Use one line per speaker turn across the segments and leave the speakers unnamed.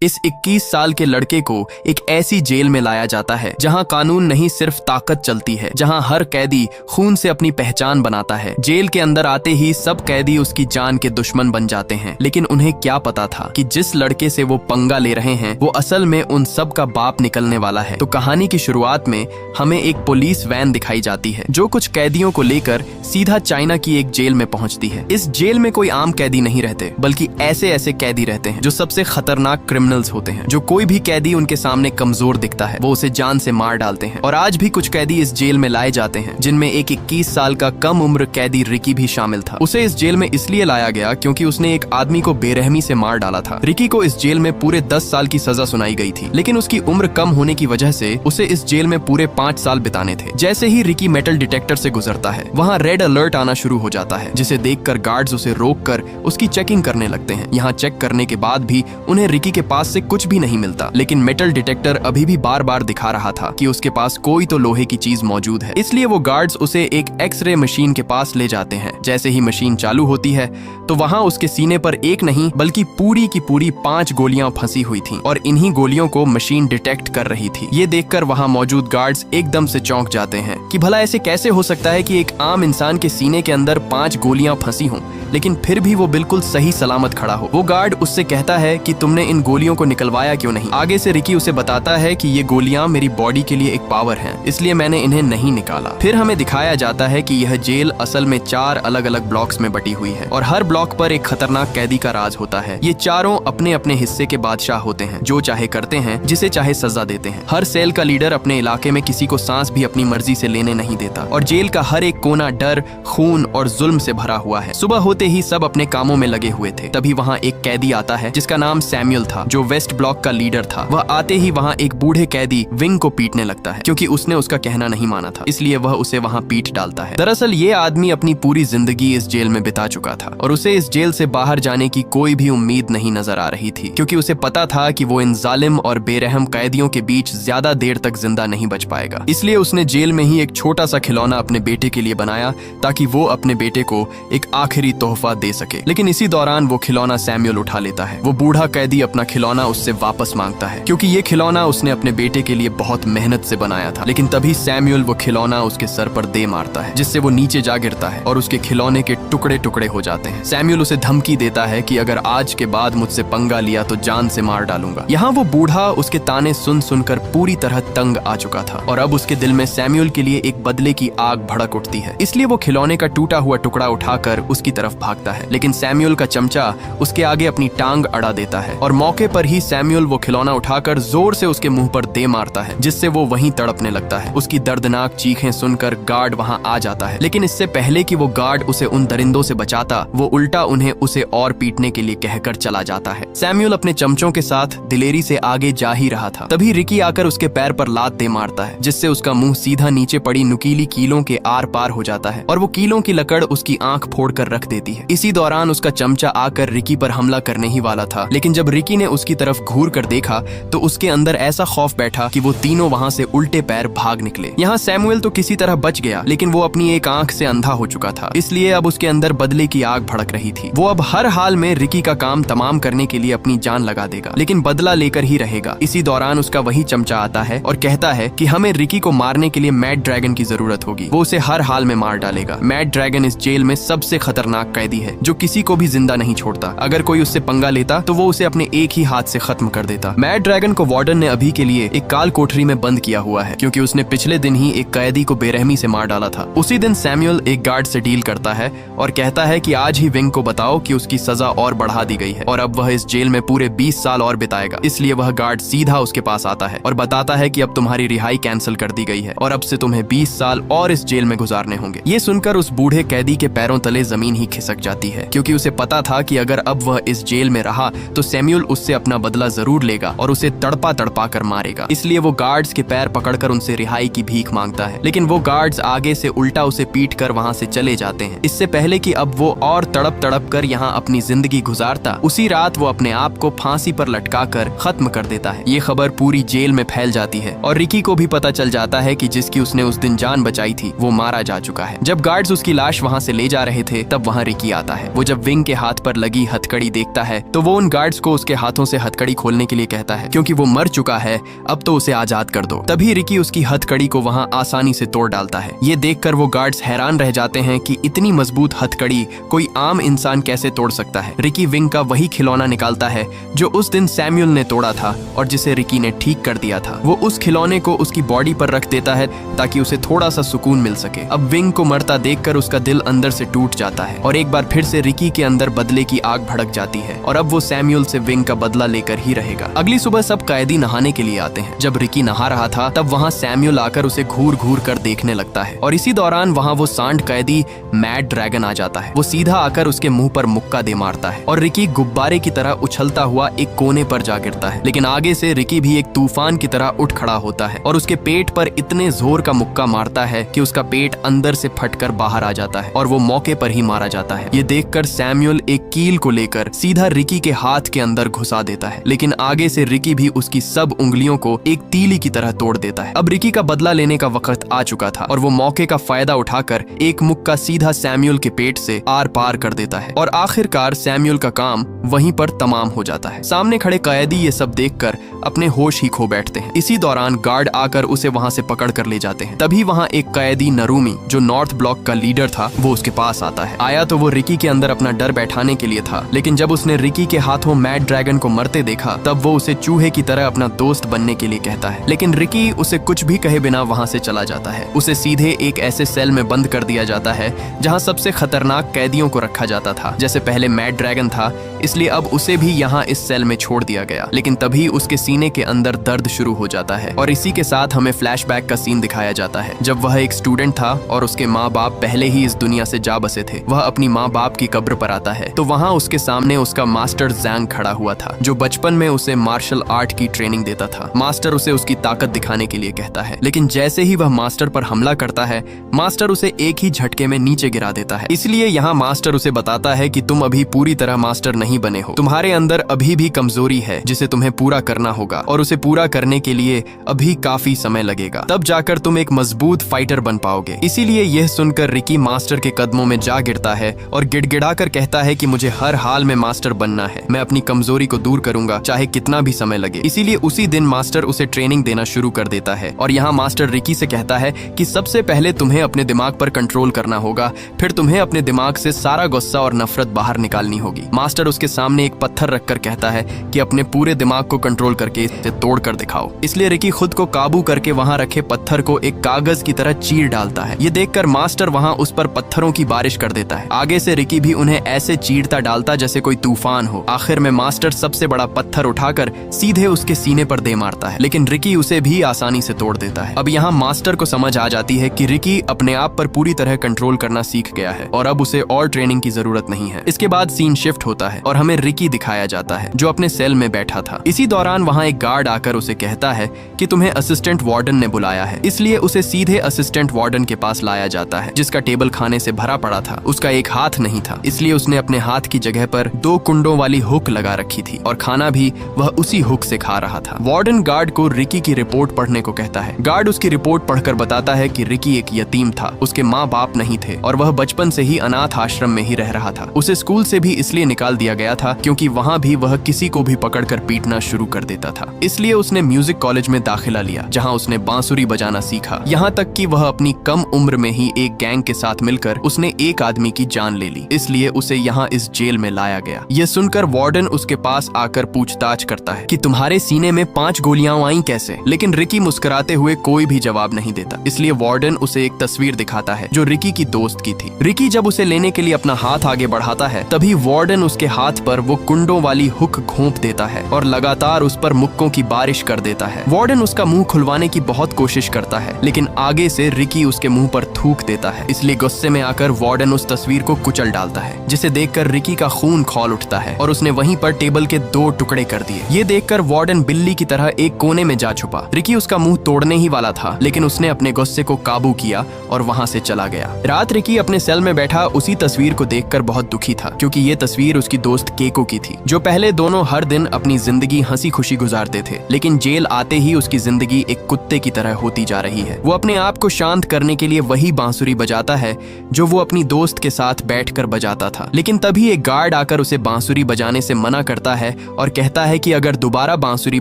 इस 21 साल के लड़के को एक ऐसी जेल में लाया जाता है जहां कानून नहीं सिर्फ ताकत चलती है, जहां हर कैदी खून से अपनी पहचान बनाता है। जेल के अंदर आते ही सब कैदी उसकी जान के दुश्मन बन जाते हैं, लेकिन उन्हें क्या पता था कि जिस लड़के से वो पंगा ले रहे हैं वो असल में उन सब का बाप निकलने वाला है। तो कहानी की शुरुआत में हमें एक पुलिस वैन दिखाई जाती है जो कुछ कैदियों को लेकर सीधा चाइना की एक जेल में पहुंचती है। इस जेल में कोई आम कैदी नहीं रहते, बल्कि ऐसे ऐसे कैदी रहते हैं जो सबसे खतरनाक क्रिमिनल्स होते हैं। जो कोई भी कैदी उनके सामने कमजोर दिखता है वो उसे जान से मार डालते हैं। और आज भी कुछ कैदी इस जेल में लाए जाते हैं, जिनमें एक 21 साल का कम उम्र कैदी रिकी भी शामिल था। उसे इस जेल में इसलिए लाया गया क्योंकि उसने एक आदमी को बेरहमी से मार डाला था। रिकी को इस जेल में पूरे 10 साल की सजा सुनाई गई थी, लेकिन उसकी उम्र कम होने की वजह से उसे इस जेल में पूरे 5 साल बिताने थे। जैसे ही रिकी मेटल डिटेक्टर से गुजरता है, वहाँ रेड अलर्ट आना शुरू हो जाता है, जिसे देखकर गार्ड्स उसे रोककर उसकी चेकिंग करने लगते हैं। यहाँ चेक करने के बाद भी उन्हें रिकी के पास से कुछ भी नहीं मिलता, लेकिन मेटल डिटेक्टर अभी भी बार बार दिखा रहा था कि उसके पास कोई तो लोहे की चीज मौजूद है। इसलिए वो गार्ड्स उसे एक एक्सरे मशीन के पास ले जाते हैं। जैसे ही मशीन चालू होती है तो वहाँ उसके सीने पर एक नहीं बल्कि पूरी की पूरी 5 गोलियां फंसी हुई थीं और इन्हीं गोलियों को मशीन डिटेक्ट कर रही थी। ये देखकर वहाँ मौजूद गार्ड्स एकदम से चौंक जाते हैं कि भला ऐसे कैसे हो सकता है कि एक आम इंसान के सीने के अंदर 5 गोलियां फंसी हों, लेकिन फिर भी वो बिल्कुल सही सलामत खड़ा हो। वो गार्ड उससे कहता है कि तुमने इन गोलियों को निकलवाया क्यों नहीं। आगे से रिकी उसे बताता है कि ये गोलियां मेरी बॉडी के लिए एक पावर है, इसलिए मैंने इन्हें नहीं निकाला। फिर हमें दिखाया जाता है कि यह जेल असल में 4 अलग अलग ब्लॉक्स में बटी हुई है और हर ब्लॉक पर एक खतरनाक कैदी का राज होता है। ये चारों अपने अपने हिस्से के बादशाह होते हैं, जो चाहे करते हैं, जिसे चाहे सजा देते हैं। हर सेल का लीडर अपने इलाके में किसी को सांस भी अपनी मर्जी से लेने नहीं देता और जेल का हर एक कोना डर, खून और जुल्म से भरा हुआ है। सुबह होते ही सब अपने कामों में लगे हुए थे। तभी वहाँ एक कैदी आता है जिसका नाम सैमुअल था, जो वेस्ट ब्लॉक का लीडर था। वह आते ही वहाँ एक बूढ़े कैदी विंग को पीटने लगता है, क्योंकि उसने उसका कहना नहीं माना था, इसलिए वह उसे वहाँ पीट डालता है। दरअसल ये आदमी अपनी पूरी जिंदगी इस जेल में बिता चुका था और उसे इस जेल से बाहर जाने की कोई भी उम्मीद नहीं नजर आ रही थी, क्योंकि उसे पता था कि वो इन जालिम और बेरहम कैदियों के बीच ज्यादा देर तक जिंदा नहीं बच पाएगा। इसलिए उसने जेल में ही एक छोटा सा खिलौना अपने बेटे के लिए बनाया ताकि वो अपने बेटे को एक आखिरी तोहफा दे सके। लेकिन इसी दौरान वो खिलौना सैमुअल उठा लेता है। वो बूढ़ा कैदी अपना खिलौना उससे वापस मांगता है, क्योंकि ये खिलौना उसने अपने बेटे के लिए बहुत मेहनत से बनाया था। लेकिन तभी सैमुअल वो खिलौना उसके सर पर दे मारता है, जिससे वो नीचे जा गिरता है और उसके खिलौने के टुकड़े टुकड़े हो जाते हैं। सैमुअल उसे धमकी देता है कि अगर आज के बाद मुझसे पंगा लिया तो जान से मार डालूंगा। यहाँ वो बूढ़ा उसके ताने सुन सुनकर पूरी तरह तंग आ चुका था और अब उसके दिल में सैमुअल के लिए एक बदले की आग भड़क उठती है। इसलिए वो खिलौने का टूटा हुआ टुकड़ा उठाकर उसकी तरफ भागता है, लेकिन सैमुअल का चमचा उसके आगे अपनी टांग अड़ा देता है और मौके पर ही सैमुअल वो खिलौना उठाकर जोर से उसके मुंह पर दे मारता है, जिससे वो वहीं तड़पने लगता है। उसकी दर्दनाक चीखें सुनकर गार्ड वहां आ जाता है, लेकिन इससे पहले कि वो गार्ड उसे उन दरिंदों से बचाता, वो उल्टा उन्हें उसे और पीटने के लिए कहकर चला जाता है। सैमुअल अपने चमचों के साथ दिलेरी से आगे जा ही रहा था, तभी रिकी आकर उसके पैर पर लात दे मारता है, जिससे उसका मुंह सीधा नीचे पड़ी नुकीली कीलों के आर पार हो जाता है और वो कीलों की लकड़ उसकी आंख फोड़कर रख देती है। इसी दौरान उसका चमचा आकर रिकी पर हमला करने ही वाला था, लेकिन जब रिकी ने उसकी तरफ घूर कर देखा तो उसके अंदर ऐसा खौफ बैठा कि वो तीनों वहां से उल्टे पैर भाग निकले। यहाँ सैमुअल तो किसी तरह बच गया, लेकिन वो अपनी एक आंख से अंधा हो चुका था, इसलिए अब उसके अंदर बदले की आग भड़क रही थी। वो अब हर हाल में रिकी का काम तमाम करने के लिए अपनी जान लगा देगा, लेकिन बदला लेकर ही रहेगा। इसी दौरान उसका वही चमचा आता है और कहता है कि हमें रिकी को मारने के लिए मैड ड्रैगन की जरूरत होगी, वो उसे हर हाल में मार डालेगा। मैड ड्रैगन इस जेल में सबसे खतरनाक कैदी है, जो किसी को भी जिंदा नहीं छोड़ता। अगर कोई उससे पंगा लेता तो वो उसे अपने एक ही हाथ से खत्म कर देता। मैड ड्रैगन को वार्डन ने अभी के लिए एक काल कोठरी में बंद किया हुआ है, क्योंकि उसने पिछले दिन ही एक कैदी को बेरहमी से मार डाला था। उसी दिन सैमुअल एक गार्ड से डील करता है और कहता है कि आज ही विंग को बताओ कि उसकी सजा और बढ़ा दी गई है और अब वह इस जेल में पूरे 20 साल और बिताएगा। इसलिए वह गार्ड सीधा उसके पास आता है और बताता है कि अब तुम्हारी रिहाई कैंसिल कर दी गई है और अब से तुम्हें 20 साल और इस जेल में गुजारने होंगे। ये सुनकर उस बूढ़े कैदी के पैरों तले जमीन ही खिसक जाती है, क्योंकि उसे पता था कि अगर अब वह इस जेल में रहा तो सैमुअल उससे अपना बदला जरूर लेगा और उसे तड़पा तड़पा कर मारेगा। इसलिए वो गार्ड्स के पैर पकड़कर उनसे रिहाई की भीख मांगता है, लेकिन वो गार्ड्स आगे से उल्टा उसे पीट कर वहाँ से चले जाते हैं। इससे पहले कि अब वो और तड़प तड़प कर यहाँ अपनी जिंदगी गुजारता, उसी रात वो अपने आप को फांसी पर लटका कर खत्म कर देता है। ये खबर पूरी जेल में फैल जाती है और रिकी को भी पता चल जाता है कि जिसकी उसने उस दिन जान बचाई थी वो मारा जा चुका है। जब गार्ड्स उसकी लाश वहाँ से ले जा रहे थे तब वहाँ रिकी आता है। वो जब विंग के हाथ पर लगी हथकड़ी देखता है तो वो उन गार्ड्स को उसके हाथों से हथकड़ी खोलने के लिए कहता है, क्योंकि वो मर चुका है, अब तो उसे आजाद कर दो। तभी रिकी उसकी हथकड़ी को वहाँ आसानी से तोड़ डालता है। ये देखकर वो गार्ड्स हैरान रह जाते हैं कि इतनी मजबूत हथकड़ी कोई आम इंसान कैसे तोड़ सकता है। रिकी विंग का वही खिलौना निकालता है जो उस दिन सैमुअल ने तोड़ा था और जिसे रिकी ने ठीक कर दिया था। वो उस खिलौने को उसकी बॉडी पर रख देता है ताकि उसे थोड़ा सा सुकून मिल सके। अब विंग को मरता देखकर उसका दिल अंदर से टूट जाता है और एक बार फिर से रिकी के अंदर बदले की आग भड़क जाती है और अब वो सैमुअल से विंग का बदला लेकर ही रहेगा। अगली सुबह सब कैदी नहाने के लिए आते हैं। जब रिकी नहा रहा था तब वहाँ सैमुअल आकर उसे घूर घूर कर देखने लगता है और इसी दौरान वहाँ वो सांड कैदी मैड ड्रैगन आ जाता है। वो सीधा आकर उसके मुंह पर मुक्का दे मारता है और रिकी गुब्बारे की तरह उछलता हुआ एक कोने पर जा गिरता है। लेकिन आगे से रिकी भी एक तूफान की तरह उठ खड़ा होता है और उसके पेट पर इतने जोर का मुक्का मारता है कि उसका पेट अंदर से फटकर बाहर आ जाता है और वो मौके पर ही मारा जाता है। ये देखकर सैमुअल एक कील को लेकर सीधा रिकी के हाथ के अंदर घुसा देता है, लेकिन आगे से रिकी भी उसकी सब उंगलियों को एक तीली की तरह तोड़ देता है। अब रिकी का बदला लेने का वक्त आ चुका था और वो मौके का फायदा उठाकर एक मुक्का सीधा सैमुअल के पेट से आर पार कर देता है और आखिरकार सैमुअल का काम वहीं पर तमाम हो जाता है। सामने खड़े कैदी ये सब देखकर अपने होश ही खो बैठते हैं। इसी दौरान गार्ड आकर उसे वहां से पकड़ कर ले जाते हैं। तभी वहां एक कैदी नरूमी जो नॉर्थ ब्लॉक का लीडर था वो उसके पास आता है। आया तो वो रिकी के अंदर अपना डर बैठाने के लिए था, लेकिन जब उसने रिकी के हाथों मैड ड्रैगन को मरते देखा तब वो उसे चूहे की तरह अपना दोस्त बनने के लिए कहता है। लेकिन रिकी उसे कुछ भी कहे बिना वहां से चला जाता है। उसे सीधे एक ऐसे सेल में बंद कर दिया जाता है जहां सबसे खतरनाक कैदियों को रखा जाता था। जैसे पहले मैड ड्रैगन था, इसलिए अब उसे भी यहाँ इस सेल में छोड़ दिया गया। लेकिन तभी उसके सीने के अंदर दर्द शुरू हो जाता है और इसी के साथ हमें फ्लैशबैक का सीन दिखाया जाता है जब वह एक स्टूडेंट था और उसके माँ बाप पहले ही इस दुनिया से जा बसे थे। वह अपनी माँ बाप की कब्र पर आता है तो वहाँ उसके सामने उसका मास्टर जैंग खड़ा हुआ था जो बचपन में उसे मार्शल आर्ट की ट्रेनिंग देता था। मास्टर उसे उसकी ताकत दिखाने के लिए कहता है, लेकिन जैसे ही वह मास्टर पर हमला करता है मास्टर उसे एक ही झटके में नीचे गिरा देता है। इसलिए यहाँ मास्टर उसे बताता है कि तुम अभी पूरी तरह मास्टर नहीं बने हो, तुम्हारे अंदर अभी भी कमजोरी है जिसे तुम्हें पूरा करना होगा और उसे पूरा करने के लिए अभी काफी समय लगेगा, तब जाकर तुम एक मजबूत फाइटर बन पाओगे। इसीलिए यह सुनकर रिकी मास्टर के कदमों में जा गिरता है और गिड़गिड़ाकर कहता है कि मुझे हर हाल में मास्टर बनना है, मैं अपनी कमजोरी को दूर करूंगा चाहे कितना भी समय लगे। इसीलिए उसी दिन मास्टर उसे ट्रेनिंग देना शुरू कर देता है और यहाँ मास्टर रिकी से कहता है कि सबसे पहले तुम्हें अपने दिमाग पर कंट्रोल करना होगा, फिर तुम्हें अपने दिमाग से सारा गुस्सा और नफरत बाहर निकालनी होगी। मास्टर उसके सामने एक पत्थर रखकर कहता है कि अपने पूरे दिमाग को कंट्रोल करके इसे तोड़ कर दिखाओ। इसलिए रिकी खुद को काबू करके वहाँ रखे पत्थर को एक कागज की तरह चीर डालता है। ये देखकर मास्टर वहाँ उस पर पत्थरों की बारिश कर देता है। आगे से रिकी भी उन्हें ऐसे चीरता डालता जैसे कोई तूफान हो। आखिर में मास्टर सबसे बड़ा पत्थर उठाकर सीधे उसके सीने पर दे मारता है, लेकिन रिकी उसे भी आसानी से तोड़ देता है। अब यहाँ मास्टर को समझ आ जाती है कि रिकी अपने आप पर पूरी तरह कंट्रोल करना सीख गया है और अब उसे और ट्रेनिंग की जरूरत नहीं है। इसके बाद सीन शिफ्ट होता है और हमें रिकी दिखाया जाता है जो अपने सेल में बैठा था। इसी दौरान वहाँ एक गार्ड आकर उसे कहता है कि तुम्हें असिस्टेंट वार्डन ने बुलाया है, इसलिए उसे सीधे असिस्टेंट वार्डन के पास लाया जाता है जिसका टेबल खाने से भरा पड़ा था। उसका एक हाथ नहीं था, इसलिए उसने अपने हाथ की जगह पर 2 कुंडों वाली हुक लगा रखी थी और खाना भी वह उसी हुक से खा रहा था। वार्डन गार्ड को रिकी की रिपोर्ट पढ़ने को कहता है। गार्ड उसकी रिपोर्ट पढ़कर बताता है कि रिकी एक यतीम था, उसके माँ बाप नहीं थे और वह बचपन से ही अनाथ आश्रम में ही रह रहा था। उसे स्कूल से भी इसलिए निकाल दिया गया था क्योंकि वहाँ भी वह किसी को भी पकड़कर पीटना शुरू कर देता था। इसलिए उसने म्यूजिक कॉलेज में दाखिला लिया जहाँ उसने बांसुरी बजाना सीखा, यहाँ तक कि वह अपनी कम उम्र में ही एक गैंग के साथ मिलकर उसने एक आदमी की जान ले ली। इसलिए उसे यहाँ इस जेल में लाया गया। यह सुनकर वार्डन उसके पास आकर पूछताछ करता है कि तुम्हारे सीने में 5 गोलियां आई कैसे, लेकिन रिकी मुस्कुराते हुए कोई भी जवाब नहीं देता। इसलिए वार्डन उसे एक तस्वीर दिखाता है जो रिकी की दोस्त की थी। रिकी जब उसे लेने के लिए अपना हाथ आगे बढ़ाता है तभी वार्डन उसके हाथ पर वो कुंडों वाली हुक घोंप देता है और लगातार उस पर मुक्कों की बारिश कर देता है। वार्डन उसका मुंह खुलवाने की बहुत कोशिश करता है, लेकिन आगे से रिकी उसके मुंह पर थूक देता है। इसलिए गुस्से में आकर वार्डन उस तस्वीर को कुचल डालता है, जिसे देखकर रिकी का खून खौल उठता है और उसने वहीं पर टेबल के 2 टुकड़े कर दिए। ये देखकर वार्डन बिल्ली की तरह एक कोने में जा छुपा। रिकी उसका मुंह तोड़ने ही वाला था, लेकिन उसने अपने गुस्से को काबू किया और वहां से चला गया। रात रिकी अपने सेल में बैठा उसी तस्वीर को देखकर बहुत दुखी था, क्योंकि ये तस्वीर उसकी दोस्त केको की थी, जो पहले दोनों हर दिन अपनी जिंदगी हंसी खुशी गुजारते थे, लेकिन जेल आते ही उसकी जिंदगी एक कुत्ते की तरह होती जा रही है। वो अपने आप को शांत करने के लिए वही बांसुरी बजाता है जो वो अपनी दोस्त के साथ बैठकर बजाता था। लेकिन तभी एक गार्ड आकर उसे बांसुरी बजाने से मना करता है और कहता है कि अगर दोबारा बांसुरी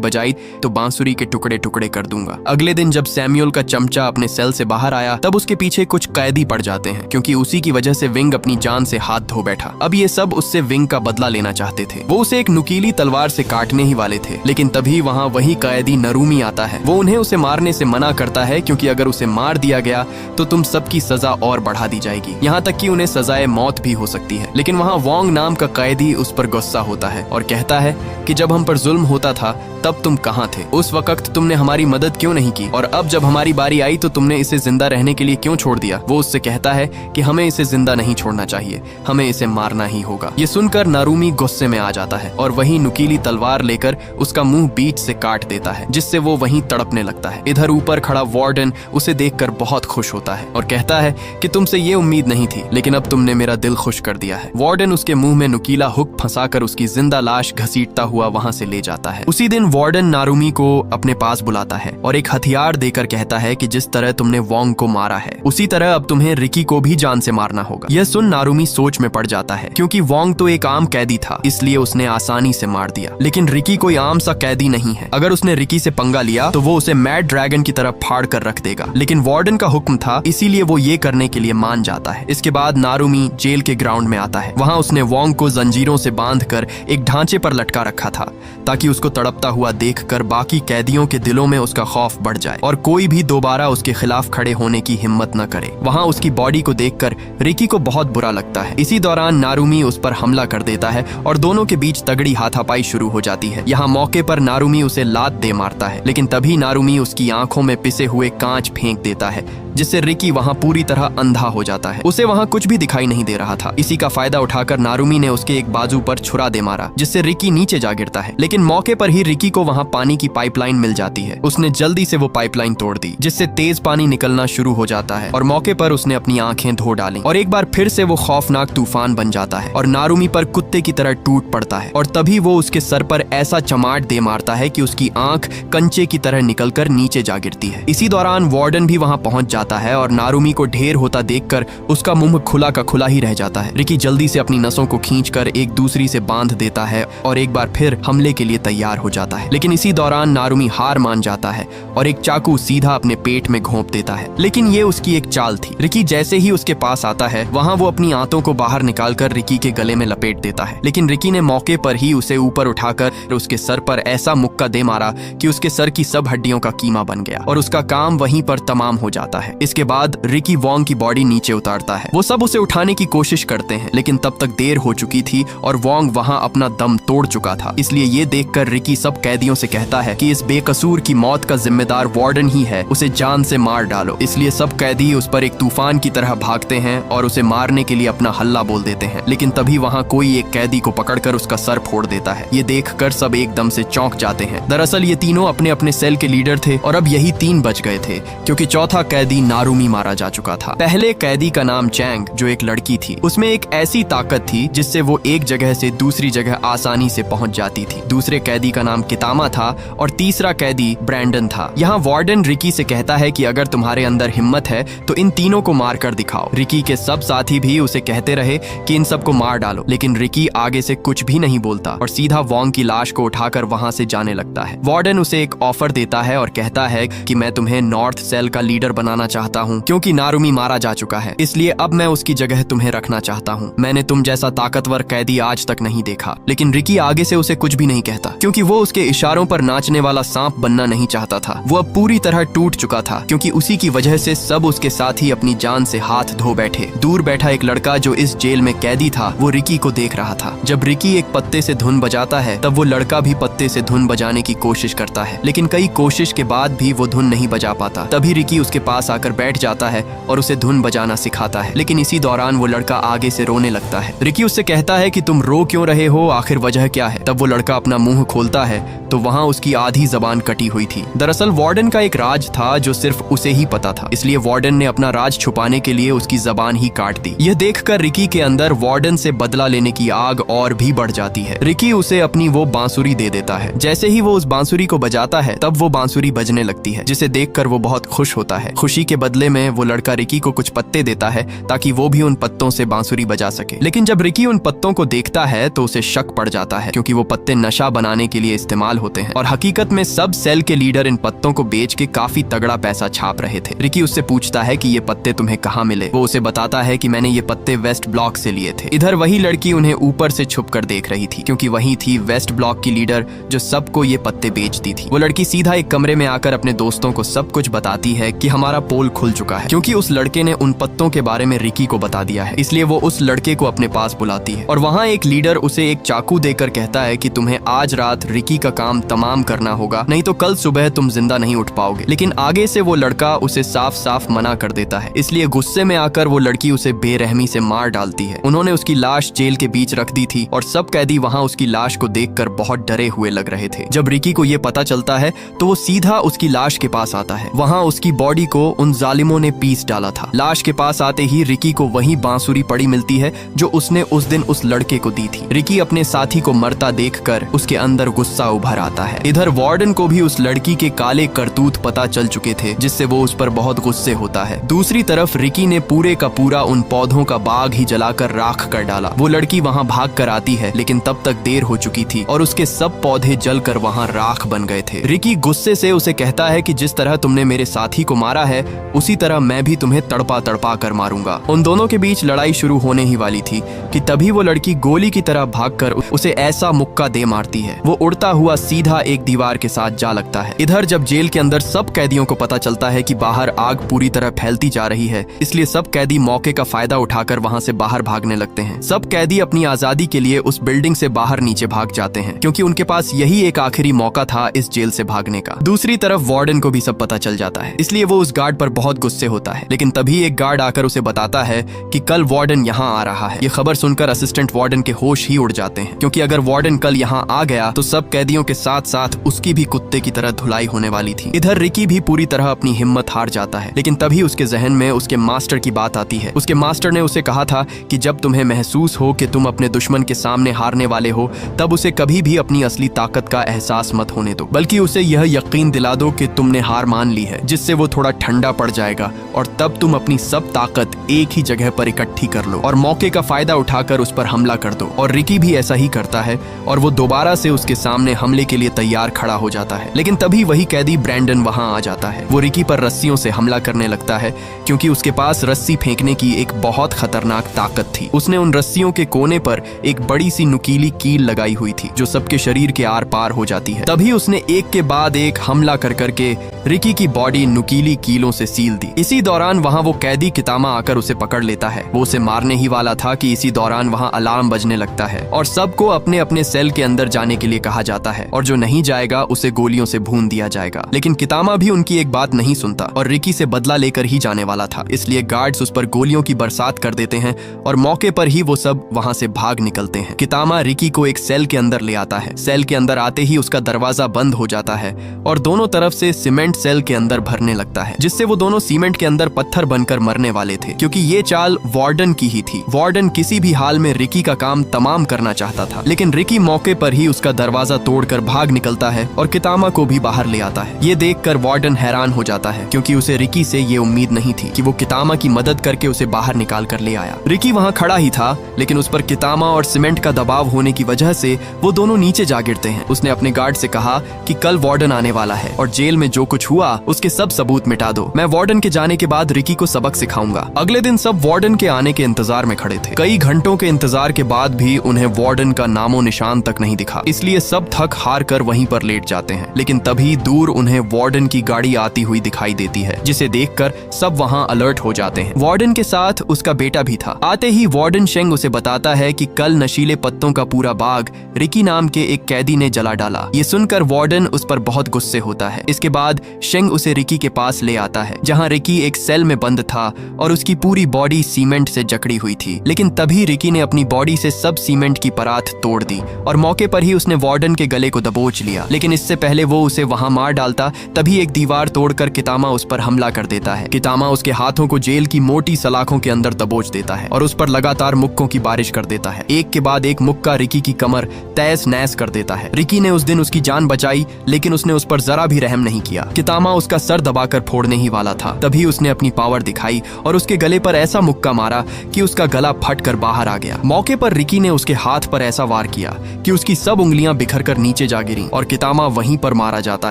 बजाई तो बांसुरी के टुकड़े टुकड़े कर दूंगा। अगले दिन जब सैमुअल का चमचा अपने सेल से बाहर आया तब उसके पीछे कुछ कैदी पड़ जाते हैं, क्योंकि उसी की वजह से विंग अपनी जान से हाथ धो बैठा। अब ये सब उससे विंग का बदला लेना चाहते थे। वो उसे एक नुकीली तलवार से काटने ही वाले थे, लेकिन तभी वहाँ वही कैदी नारुमी आता है। वो उन्हें उसे मारने से मना करता है, क्योंकि अगर उसे मार दिया गया तो तुम सबकी सजा और बढ़ा दी जाएगी, यहाँ तक कि उन्हें सजाए मौत भी हो सकती है। लेकिन वहाँ वोंग नाम का कैदी उस पर गुस्सा होता है और कहता है कि जब हम पर जुल्म होता था तब तुम कहाँ थे? उस वक्त तुमने हमारी मदद क्यों नहीं की? और अब जब हमारी बारी आई तो तुमने इसे जिंदा रहने के लिए क्यों छोड़ दिया? वो उससे कहता है कि हमें इसे जिंदा नहीं छोड़ना चाहिए, हमें इसे मारना ही होगा। ये सुनकर नारुमी गुस्से में आ जाता है और वही नुकीली तलवार लेकर उसका मुंह बीच से काट देता है, जिससे वो वहीं तड़पने लगता है। इधर ऊपर खड़ा वार्डन उसे देखकर बहुत खुश होता है और कहता है कि तुमसे ये उम्मीद नहीं थी, लेकिन अब तुमने मेरा दिल खुश कर दिया है। वार्डन उसके मुंह में नुकीला हुक फंसाकर उसकी जिंदा लाश घसीटता हुआ वहां से ले जाता है। उसी दिन वार्डन नारुमी को अपने पास बुलाता है और एक हथियार देकर कहता है कि जिस तरह तुमने वोंग को मारा है उसी तरह अब तुम्हें रिकी को भी जान से मारना होगा। यह सुन नारुमी सोच में पड़ जाता है, क्योंकि वोंग तो एक आम कैदी था, इसलिए उसने आसानी से मार दिया। लेकिन रिकी कोई आम सा कैदी नहीं है। अगर उसने रिकी से पंगा लिया तो वो उसे मैड ड्रैगन की तरह फाड़ कर रख देगा। लेकिन वार्डन का हुक्म था, इसीलिए वो ये करने के लिए मान जाता है। इसके बाद नारुमी जेल के ग्राउंड में आता है। वहाँ उसने वोंग को जंजीरों से बांधकर एक ढांचे पर लटका रखा था, ताकि उसको तड़पता हुआ देखकर बाकी कैदियों के दिलों में उसका खौफ बढ़ जाए और कोई भी दोबारा उसके खिलाफ खड़े होने की हिम्मत न करे। वहाँ उसकी बॉडी को देखकर रिकी को बहुत बुरा लगता है। इसी दौरान नारुमी उस पर हमला कर देता है और दोनों के बीच तगड़ी हाथापाई शुरू हो जाती है। यहाँ मौके पर नारुमी उसे लात दे मारता है, लेकिन तभी नारुमी उसकी आंखों में पिसे हुए कांच फेंक देता है, जिससे रिकी वहाँ पूरी तरह अंधा हो जाता है। उसे वहाँ कुछ भी दिखाई नहीं दे रहा था। इसी का फायदा उठाकर नारुमी ने उसके एक बाजू पर छुरा दे मारा, जिससे रिकी नीचे जा गिरता है। लेकिन मौके पर ही रिकी को वहाँ पानी की पाइपलाइन मिल जाती है। उसने जल्दी से वो पाइपलाइन तोड़ दी, जिससे तेज पानी निकलना शुरू हो जाता है और मौके पर उसने अपनी आंखें धो डाली और एक बार फिर से वो खौफनाक तूफान बन जाता है और नारुमी पर कुत्ते की तरह टूट पड़ता है। और तभी वो उसके सर पर ऐसा चमाट दे मारता है कि उसकी आंख कंचे की तरह निकलकर नीचे जा गिरती है। इसी दौरान वार्डन भी वहाँ पहुंच जाता है और नारुमी को ढेर होता देखकर उसका मुंह खुला का खुला ही रह जाता है। रिकी जल्दी से अपनी नसों को खींचकर एक दूसरी से बांध देता है और एक बार फिर हमले के लिए तैयार हो जाता है। लेकिन इसी दौरान नारुमी हार मान जाता है और एक चाकू सीधा अपने पेट में घोंप देता है। लेकिन ये उसकी एक चाल थी। रिकी जैसे ही उसके पास आता है, वहाँ वो अपनी आंतों को बाहर निकालकर रिकी के गले में लपेट देता है। लेकिन रिकी ने मौके पर ही उसे ऊपर उठाकर उसके सर पर ऐसा मुक्का दे मारा कि उसके सर की सब हड्डियों का कीमा बन गया और उसका काम वहीं पर तमाम हो जाता है। इसके बाद रिकी वोंग की बॉडी नीचे उतारता है। वो सब उसे उठाने की कोशिश करते हैं, लेकिन तब तक देर हो चुकी थी और वोंग वहाँ अपना दम तोड़ चुका था। इसलिए ये देखकर रिकी सब कैदियों से कहता है कि इस बेकसूर की मौत का जिम्मेदार वार्डन ही है, उसे जान से मार डालो। इसलिए सब कैदी उस पर एक तूफान की तरह भागते हैं और उसे मारने के लिए अपना हल्ला बोल देते हैं। लेकिन तभी वहाँ कोई एक कैदी को पकड़कर उसका सर फोड़ देता है। ये देखकर सब एकदम से चौंक जाते हैं। दरअसल ये तीनों अपने अपने सेल के लीडर थे और अब यही 3 बच गए थे, क्योंकि चौथा कैदी नारुमी मारा जा चुका था। पहले कैदी का नाम चैंग, जो एक लड़की थी, उसमें एक ऐसी ताकत थी जिससे वो एक जगह से दूसरी जगह आसानी से पहुंच जाती थी। दूसरे कैदी का नाम कितामा था और तीसरा कैदी ब्रैंडन था। यहाँ वार्डन रिकी से कहता है कि अगर तुम्हारे अंदर हिम्मत है तो इन तीनों को मार कर दिखाओ। रिकी के सब साथी भी उसे कहते रहे कि इन सबको मार डालो, लेकिन रिकी आगे से कुछ भी नहीं बोलता और सीधा वोंग की लाश को उठाकर वहाँ से जाने लगता है। वार्डन उसे एक ऑफर देता है और कहता है कि मैं तुम्हें नॉर्थ सेल का लीडर बनाना चाहता हूँ, क्योंकि नारुमी मारा जा चुका है, इसलिए अब मैं उसकी जगह तुम्हें रखना चाहता हूँ। मैंने तुम जैसा ताकतवर कैदी आज तक नहीं देखा। लेकिन रिकी आगे से उसे कुछ भी नहीं कहता, क्योंकि वो उसके इशारों पर नाचने वाला सांप बनना नहीं चाहता था। वो अब पूरी तरह टूट चुका था, क्योंकि उसी की वजह से सब उसके साथ ही अपनी जान से हाथ धो बैठे। दूर बैठा एक लड़का जो इस जेल में कैदी था, वो रिकी को देख रहा था। जब रिकी एक पत्ते से धुन बजाता है, तब वो लड़का भी पत्ते से धुन बजाने की कोशिश करता है, लेकिन कई कोशिश के बाद भी वो धुन नहीं बजा पाता। तभी रिकी उसके पास आकर बैठ जाता है और उसे धुन बजाना सिखाता है। लेकिन इसी दौरान वो लड़का आगे से रोने लगता है। रिकी उससे कहता है कि तुम रो क्यों रहे हो, आखिर वजह क्या है? तब वो लड़का अपना मुंह खोलता है तो वहाँ उसकी आधी जबान कटी हुई थी। दरअसल वार्डन का एक राज था जो सिर्फ उसे ही पता था, इसलिए वार्डन ने अपना राज छुपाने के लिए उसकी जबान ही काट दी। यह देखकर रिकी के अंदर वार्डन से बदला लेने की आग और भी बढ़ जाती है। रिकी उसे अपनी वो बांसुरी दे देता है है। जैसे ही वो उस बांसुरी को बजाता है तब वो बांसुरी बजने लगती है, जिसे देखकर वो बहुत खुश होता है। खुशी के बदले में वो लड़का रिकी को कुछ पत्ते देता है ताकि वो भी उन पत्तों से बांसुरी बजा सके। लेकिन जब रिकी उन पत्तों को देखता है तो उसे शक पड़ जाता है, क्योंकि वो पत्ते नशा बनाने के लिए इस्तेमाल होते हैं और हकीकत में सब सेल के लीडर इन पत्तों को बेच के काफी तगड़ा पैसा छाप रहे थे। रिकी उससे पूछता है कि ये पत्ते तुम्हें कहाँ मिले। वो उसे बताता है कि मैंने ये पत्ते वेस्ट ब्लॉक से लिए थे। इधर वही लड़की उन्हें ऊपर से छुपकर देख रही थी, क्योंकि वही थी वेस्ट ब्लॉक की लीडर जो सबको ये पत्ते बेचती थी। वो लड़की सीधा एक कमरे में आकर अपने दोस्तों को सब कुछ बताती है कि हमारा पोल खुल चुका है, क्योंकि उस लड़के ने उन पत्तों के बारे में रिकी को बता दिया है। इसलिए वो उस लड़के को अपने पास बुलाती है और वहाँ एक लीडर उसे एक चाकू देकर कहता है कि तुम्हें आज रात रिकी का काम तमाम करना होगा, नहीं तो कल सुबह तुम जिंदा नहीं उठ पाओगे। लेकिन आगे से वो लड़का उसे साफ साफ मना कर देता है। इसलिए गुस्से में आकर वो लड़की उसे बेरहमी से मार डालती है। उन्होंने उसकी लाश जेल के बीच रख दी थी और सब कैदी वहाँ उसकी लाश को देखकर बहुत डरे हुए लग रहे थे। जब रिकी को ये पता चलता है तो वो सीधा उसकी लाश के पास आता है। वहाँ उसकी बॉडी को उन जालिमों ने पीस डाला था। लाश के पास आते ही रिकी को वही बांसुरी पड़ी मिलती है जो उसने उस दिन उस लड़के को दी थी। रिकी अपने साथी को मरता देखकर उसके अंदर गुस्सा उभर आता है। इधर वार्डन को भी उस लड़की के काले करतूत पता चल चुके थे, जिससे वो उस पर बहुत गुस्से होता है। दूसरी तरफ रिकी ने पूरे का पूरा उन पौधों का बाग ही जलाकर राख कर डाला। वो लड़की वहाँ भाग कर आती है, लेकिन तब तक देर हो चुकी थी और उसके सब पौधे जलकर वहाँ राख बन गए थे। रिकी गुस्से से उसे कहता है कि जिस तरह तुमने मेरे साथी को मारा है उसी तरह मैं भी तुम्हें तड़पा तड़पा कर मारूंगा। उन दोनों के बीच लड़ाई शुरू होने ही वाली थी कि तभी वो लड़की गोली की तरह भागकर उसे ऐसा मुक्का दे मारती है। वो उड़ता हुआ सीधा एक दीवार के साथ जा लगता है। इधर जब जेल के अंदर सब कैदियों को पता चलता है कि बाहर आग पूरी तरह फैलती जा रही है, इसलिए सब कैदी मौके का फायदा उठाकर वहां से बाहर भागने लगते हैं। सब कैदी अपनी आजादी के लिए उस बिल्डिंग से बाहर नीचे भाग जाते हैं, क्योंकि उनके पास यही एक आखिरी मौका था इस जेल से भागने का। दूसरी तरफ वार्डन को भी सब पता चल जाता है, इसलिए वो उस गार्ड पर बहुत गुस्से होता है। लेकिन तभी एक गार्ड आकर उसे बताता है कि कल वार्डन यहाँ आ रहा है। ये खबर सुनकर असिस्टेंट वार्डन के होश ही उड़ जाते हैं, क्योंकि अगर वार्डन कल यहाँ आ गया तो सब कैदियों के साथ साथ उसकी भी कुत्ते की तरह धुलाई होने वाली थी। इधर रिकी भी पूरी तरह अपनी हिम्मत हार जाता है, लेकिन तभी उसके जहन में उसके मास्टर की बात आती है। उसके मास्टर ने उसे कहा था कि जब तुम्हें महसूस हो कि तुम अपने दुश्मन के सामने हारने वाले हो, तब उसे कभी भी अपनी असली ताकत का एहसास मत होने दो, बल्कि उसे यह यकीन दिला दो कि तुमने हार मान ली है, जिससे वो थोड़ा ठंडा पड़ जाएगा और तब तुम अपनी सब ताकत एक ही जगह पर इकट्ठी कर लो और मौके का फायदा उठाकर उस पर हमला कर दो। और रिकी भी ऐसा ही करता है और वो दोबारा से उसके सामने हमले के लिए तैयार खड़ा हो जाता है। लेकिन तभी वही कैदी ब्रैंडन वहां आ जाता है। वो रिकी पर रस्सियों से हमला करने लगता है, क्योंकि उसके पास रस्सी फेंकने की एक बहुत खतरनाक ताकत थी। उसने उन रस्सियों के कोने पर एक बड़ी सी नुकीली कील लगाई हुई थी जो सबके शरीर के आर पार हो जाती है। तभी उसने एक के बाद एक हमला कर करके रिकी की बॉडी नुकीली कीलों से सील दी। इसी दौरान वहां वो कैदी कितामा आकर उसे पकड़ लेता है। वो उसे मारने ही वाला था कि इसी दौरान वहां अलार्म बजने लगता है और सबको अपने अपने सेल के अंदर जाने के लिए कहा जाता है, और जो नहीं जाएगा उसे गोलियों से भून दिया जाएगा। लेकिन कितामा भी उनकी एक बात नहीं सुनता और रिकी से बदला लेकर ही जाने वाला था, इसलिए गार्ड्स उस पर गोलियों की बरसात कर देते हैं और मौके पर ही वो सब वहां से भाग निकलते हैं। कितामा रिकी को एक सेल के अंदर ले आता है। सेल के अंदर आते ही उसका दरवाजा बंद हो जाता है और दोनों तरफ से सीमेंट सेल के अंदर भरने लगता है, जिससे वो दोनों सीमेंट के अंदर पत्थर बनकर मरने वाले थे, क्योंकि ये चाल वार्डन की ही थी। वार्डन किसी भी हाल में रिकी का काम तमाम करना चाहता था, लेकिन रिकी मौके पर ही उसका दरवाजा तोड़कर भाग निकलता है और कितामा को भी बाहर ले आता है। ये देखकर वार्डन हैरान हो जाता है, क्योंकि उसे रिकी से ये उम्मीद नहीं थी कि वो कितामा की मदद करके उसे बाहर निकाल कर ले आया। रिकी वहाँ खड़ा ही था, लेकिन उस पर कितामा और सीमेंट का दबाव होने की वजह से वो दोनों नीचे जा गिरते हैं। उसने अपने गार्ड से कहा कि कल वार्डन आने वाला है और जेल में जो कुछ हुआ उसके सब सबूत मिटा दो। मैं वार्डन के जाने के बाद रिकी को सबक सिखाऊंगा। अगले दिन सब वार्डन के आने के इंतजार में खड़े थे। कई घंटों के इंतजार के बाद भी उन्हें वार्डन का नामो निशान तक नहीं दिखा, इसलिए सब थक हार कर वहीं पर लेट जाते हैं। लेकिन तभी दूर उन्हें वार्डन की गाड़ी आती हुई दिखाई देती है, जिसे देखकर सब वहां अलर्ट हो जाते हैं। वार्डन के साथ उसका बेटा भी था। आते ही वार्डन शेंग उसे बताता है कि कल नशीले पत्तों का पूरा बाग रिकी नाम के एक कैदी ने जला डाला। ये सुनकर वार्डन उस पर बहुत गुस्से होता है। इसके बाद शेंग उसे रिकी के पास ले आता है, जहां रिकी एक सेल में बंद था और उसकी पूरी बॉडी सीमेंट से जकड़ी हुई थी। लेकिन तभी रिकी ने अपनी बॉडी से सब सीमेंट की परात तोड़ दी और मौके पर ही उसने वार्डन के गले को दबोच लिया। लेकिन इससे पहले वो उसे वहां मार डालता, तभी एक दीवार तोड़कर कितामा उस पर हमला कर देता है। कितामा उसके हाथों को जेल की मोटी सलाखों के अंदर दबोच देता है और उस पर लगातार मुक्कों की बारिश कर देता है। एक के बाद एक मुक्का रिकी की कमर तहस नहस कर देता है। रिकी ने उस दिन उसकी जान बचाई, लेकिन उसने उस पर जरा भी रहम नहीं किया। कितामा उसका सर दबाकर फोड़ने ही वाला था, तभी उसने अपनी पावर दिखाई और उसके गले पर ऐसा मुक्का मारा कि उसका गला फट कर बाहर आ गया। मौके पर रिकी ने उसके हाथ पर ऐसा वार किया कि उसकी सब उंगलियां बिखर कर नीचे जा गिरी और कितामा वहीं पर मारा जाता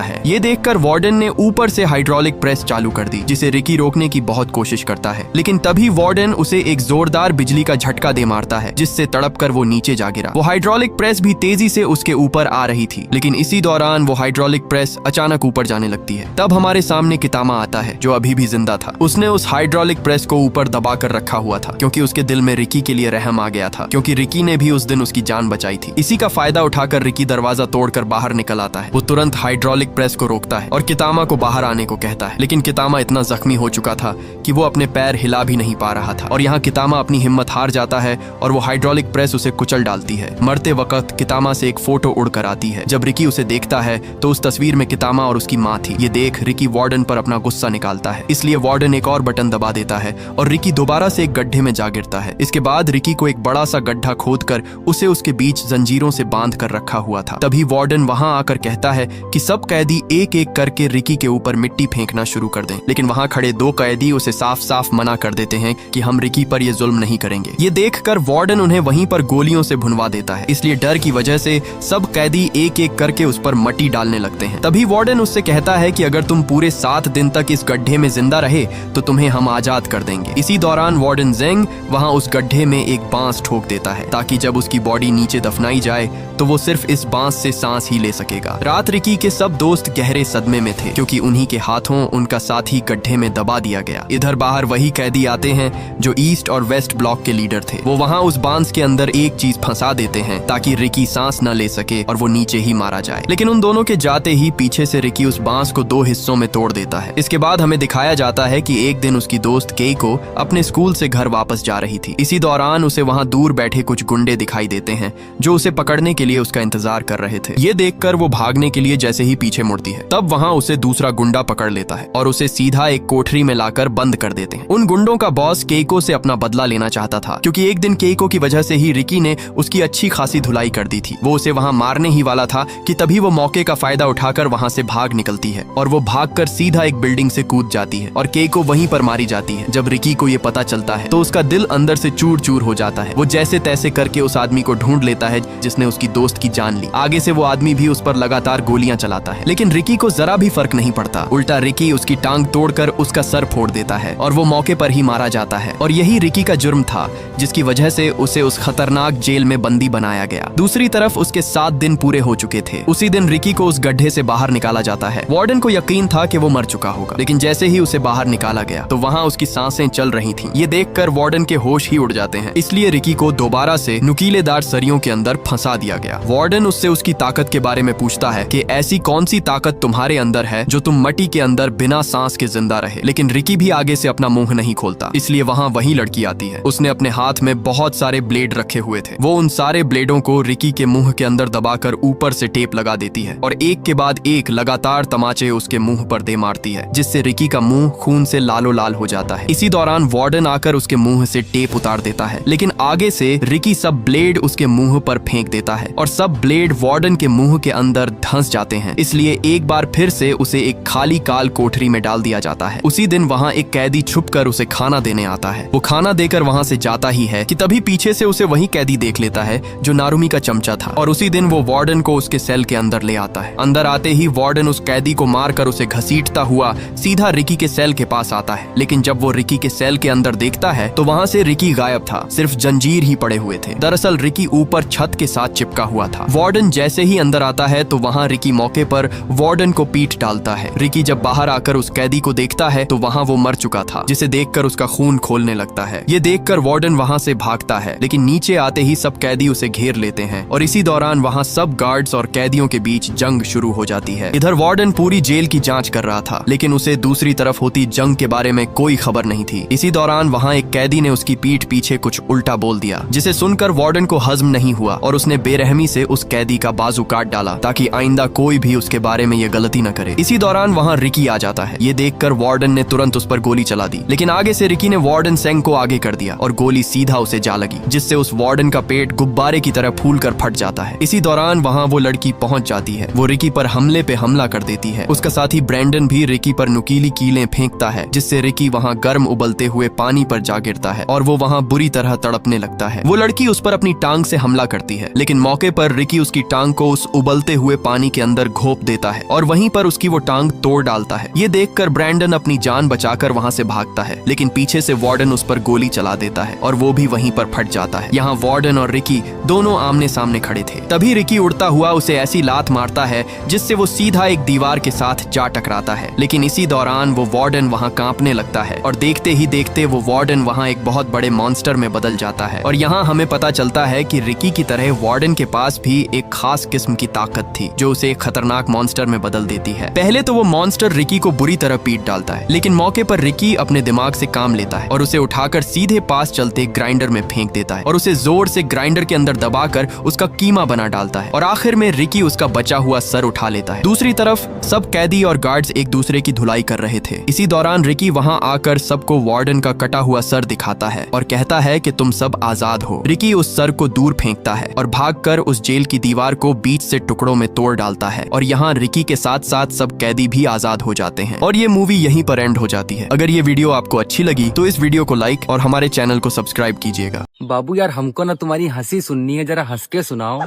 है। ये देखकर वार्डन ने ऊपर से हाइड्रोलिक प्रेस चालू कर दी, जिसे रिकी रोकने की बहुत कोशिश करता है, लेकिन तभी वार्डन उसे एक जोरदार बिजली का झटका दे मारता है, जिससे तड़प कर वो नीचे जा गिरा। वो हाइड्रोलिक प्रेस भी तेजी से उसके ऊपर आ रही थी, लेकिन इसी दौरान वो हाइड्रोलिक प्रेस अचानक ऊपर जाने लगती है। तब हमारे सामने कितामा आता है, जो अभी भी जिंदा था। उसने उस हाइड्रोलिक प्रेस को ऊपर दबा कर रखा हुआ था, क्योंकि उसके दिल में रिकी के लिए रहम आ गया था, क्योंकि रिकी ने भी उस दिन उसकी जान बचाई थी। इसी का फायदा उठाकर रिकी दरवाजा तोड़कर बाहर निकल आता है। वो तुरंत हाइड्रोलिक प्रेस को रोकता है और कितामा को बाहर आने को कहता है, लेकिन कितामा इतना जख्मी हो चुका था कि वो अपने पैर हिला भी नहीं पा रहा था। और यहाँ कितामा अपनी हिम्मत हार जाता है और वो हाइड्रोलिक प्रेस उसे कुचल डालती है। मरते वक्त कितामा से एक फोटो उड़कर आती है। जब रिकी उसे देखता है तो उस तस्वीर में कितामा और उसकी माँ थी। ये देख रिकी वार्डन पर अपना गुस्सा निकालता है, इसलिए वार्डन एक और बटन दबा देता है और रिकी दोबारा से एक गड्ढे में जा गिरता है। इसके बाद रिकी को एक बड़ा सा गड्ढा खोदकर उसे उसके बीच जंजीरों से बांध कर रखा हुआ था। तभी वार्डन वहां आकर कहता है कि सब कैदी एक एक करके रिकी के ऊपर मिट्टी फेंकना शुरू कर दें, लेकिन वहां खड़े 2 कैदी उसे साफ साफ मना कर देते हैं कि हम रिकी पर ये जुल्म नहीं करेंगे। ये देखकर वार्डन उन्हें वहीं पर गोलियों से भुनवा देता है, इसलिए डर की वजह से सब कैदी एक एक करके उस पर मट्टी डालने लगते हैं। तभी वार्डन उससे कहता है कि अगर तुम पूरे 7 दिन तक इस गड्ढे में जिंदा रहे तो तुम्हें हम आजाद कर देंगे। इसी दौरान वार्डन जेंग वहां उस गड्ढे में एक बांस ठोक देता है, ताकि जब उसकी बॉडी नीचे दफनाई जाए तो वो सिर्फ इस बांस से सांस ही ले सकेगा। रात रिकी के सब दोस्त गहरे सदमे में थे, क्योंकि उन्हीं के हाथों उनका साथी गड्ढे में दबा दिया गया। इधर बाहर वही कैदी आते हैं जो ईस्ट और वेस्ट ब्लॉक के लीडर थे। वो वहां उस बांस के अंदर एक चीज फंसा देते हैं ताकि रिकी सांस न ले सके और वो नीचे ही मारा जाए। लेकिन उन दोनों के जाते ही पीछे से रिकी उस बांस को 2 हिस्सों में तोड़ देता है। इसके बाद हमें दिखाया जाता है कि एक दिन उसकी दोस्त केइको अपने स्कूल से घर वापस जा रही थी। इसी दौरान उसे वहां दूर बैठे कुछ गुंडे दिखाई देते हैं जो उसे पकड़ने के लिए उसका इंतजार कर रहे थे। ये देखकर वो भागने के लिए जैसे ही पीछे मुड़ती है, तब वहां उसे दूसरा गुंडा पकड़ लेता है और उसे सीधा एक कोठरी में लाकर बंद कर देते हैं। उन गुंडों का बॉस केइको से अपना बदला लेना चाहता था, क्योंकि एक दिन केइको की वजह से ही रिकी ने उसकी अच्छी खासी धुलाई कर दी थी। वो उसे वहां मारने ही वाला था कि तभी वो मौके का फायदा उठाकर वहां से भाग निकलती है और वो भागकर सीधा एक बिल्डिंग से कूद जाती है और केइको वहीं पर मारी जाती है। जब रिकी को ये पता चलता है तो उसका दिल अंदर से चूर चूर हो जाता है। वो जैसे तैसे करके उस आदमी को ढूंढ लेता है जिसने उसकी दोस्त की जान ली। आगे से वो आदमी भी उस पर लगातार गोलियां चलाता है, लेकिन रिकी को जरा भी फर्क नहीं पड़ता। उल्टा रिकी उसकी टांग तोड़कर उसका सर फोड़ देता है और वो मौके पर ही मारा जाता है। और यही रिकी का जुर्म था जिसकी वजह से उसे उस खतरनाक जेल में बंदी बनाया गया। दूसरी तरफ उसके 7 दिन पूरे हो चुके थे। उसी दिन रिकी को उस गड्ढे से बाहर निकाला जाता है। वार्डन को यकीन था कि वो मर चुका होगा, लेकिन जैसे ही उसे बाहर निकाला गया तो वहां उसकी सांसें चल रही थीं। ये देखकर वार्डन के होश ही उड़ जाते हैं, इसलिए रिकी को दोबारा से नुकीलेदार सरियों के अंदर फंसा दिया गया। वार्डन उससे उसकी ताकत के बारे में पूछता है कि ऐसी कौन सी ताकत तुम्हारे अंदर है जो तुम मट्टी के अंदर बिना सांस के जिंदा रहे। लेकिन रिकी भी आगे से अपना मुंह नहीं खोलता, इसलिए वहां वही लड़की आती है। उसने अपने हाथ में बहुत सारे ब्लेड रखे हुए थे। वो उन सारे ब्लेडों को रिकी के मुंह के अंदर दबाकर ऊपर से टेप लगा देती है और एक के बाद एक लगातार तमाचे उसके मुंह पर दे मारती है, जिससे रिकी का मुंह खून से लालो लाल हो जाता है। इसी दौरान वार्डन आकर उसके मुंह से टेप उतार देता है, लेकिन आगे से रिकी सब ब्लेड उसके मुंह पर फेंक देता है और सब ब्लेड वार्डन के मुंह के अंदर धंस जाते हैं। इसलिए एक बार फिर से उसे एक खाली काल कोठरी में डाल दिया जाता है। उसी दिन वहां एक कैदी छुपकर उसे खाना देने आता है। वो खाना देकर वहां से जाता ही है कि तभी पीछे से उसे वही कैदी देख लेता है जो नारुमी का चमचा था और उसी दिन वो वार्डन को उसके सेल के अंदर ले आता है। अंदर आते ही वार्डन उस कैदी को मारकर उसे घसीटता हुआ सीधा रिकी के सेल के पास आता है, लेकिन जब वो रिकी के सेल के अंदर देखता है तो वहां से रिकी गायब था, सिर्फ जंजीर ही पड़े हुए थे। दरअसल रिकी ऊपर छत के साथ चिपका हुआ था। वार्डन जैसे ही अंदर आता है तो वहां रिकी मौके पर वार्डन को पीट डालता है। रिकी जब बाहर आकर उस कैदी को देखता है तो वहां वो मर चुका था, जिसे देखकर उसका खून खोलने लगता है। ये देखकर वार्डन वहां से भागता है, लेकिन नीचे आते ही सब कैदी उसे घेर लेते हैं और इसी दौरान वहां सब गार्ड्स और कैदियों के बीच जंग शुरू हो जाती है। इधर वार्डन पूरी जेल की जांच कर रहा था, लेकिन उसे दूसरी तरफ होती जंग के बारे में कोई खबर नहीं थी। इसी दौरान वहां एक कैदी ने उसकी पीठ पीछे कुछ उल्टा बोल दिया, जिसे सुनकर वार्डन को हजम नहीं हुआ और उसने बेरहमी से उस कैदी का बाजू काट डाला ताकि आइंदा कोई भी उसके बारे में ये गलती न करे। इसी दौरान वहां रिकी आ जाता है। ये देखकर वार्डन ने तुरंत उस पर गोली चला दी, लेकिन आगे से रिकी ने वार्डन सेंग को आगे कर दिया और गोली सीधा उसे जा लगी, जिससे उस वार्डन का पेट गुब्बारे की तरह फूलकर फट जाता है। इसी दौरान वहाँ वो लड़की पहुंच जाती है। वो रिकी पर हमले पे हमला कर देती है। उसका साथी ब्रैंडन भी रिकी पर नुकीली कीलें फेंकता है, जिससे रिकी वहाँ गर्म उबलते हुए पानी पर जा गिरता है और वो वहाँ बुरी तरह तड़पने लगता है। वो लड़की उस पर अपनी टांग से हमला करती है, लेकिन मौके पर रिकी उसकी टांग को उस उबलते हुए पानी के अंदर घोंप देता है और वहीं पर उसकी वो टांग तोड़ डालता है। ये देखकर ब्रैंडन अपनी जान बचाकर वहाँ से भागता है, लेकिन पीछे से वार्डन उस पर गोली चला देता है और वो भी वहीं पर फट जाता है। यहाँ वार्डन और रिकी दोनों आमने सामने खड़े थे। तभी रिकी उड़ता हुआ उसे ऐसी लात मारता है जिससे वो सीधा एक दीवार के साथ जा टकराता है, लेकिन इसी दौरान वो वार्डन वहाँ कांपने लगता है और देखते ही देखते वो वार्डन वहाँ एक बहुत बड़े मॉन्स्टर में बदल जाता है। और यहाँ हमें पता चलता है कि रिकी की तरह वार्डन के पास भी एक खास किस्म की ताकत थी जो उसे एक खतरनाक मॉन्स्टर में बदल देती है। पहले तो वो मॉन्स्टर रिकी को बुरी तरह पीट डालता है, लेकिन मौके पर रिकी अपने दिमाग से काम लेता है और उसे उठाकर सीधे पास चलते ग्राइंडर में फेंक देता है और उसे जोर से ग्राइंडर के अंदर दबाकर उसका कीमा बना डालता है और आखिर में रिकी उसका बचा हुआ सर उठा लेता है। दूसरी तरफ सब कैदी और गार्ड्स एक दूसरे की धुलाई कर रहे थे। इसी दौरान रिकी वहां आकर सबको वार्डन का कटा हुआ सर दिखाता है और कहता है कि तुम सब आजाद हो। रिकी उस सर को दूर फेंकता है और भागकर उस जेल की दीवार को बीच से टुकड़ों में तोड़ डालता है और यहाँ रिकी के साथ साथ सब कैदी भी आजाद हो जाते हैं और ये मूवी यहीं पर एंड हो जाती है। अगर ये वीडियो आपको अच्छी लगी तो इस वीडियो को लाइक और हमारे चैनल को सब्सक्राइब कीजिएगा।
बाबू यार हमको ना तुम्हारी हंसी सुननी है, जरा हंस के सुनाओ।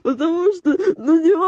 Потому что на него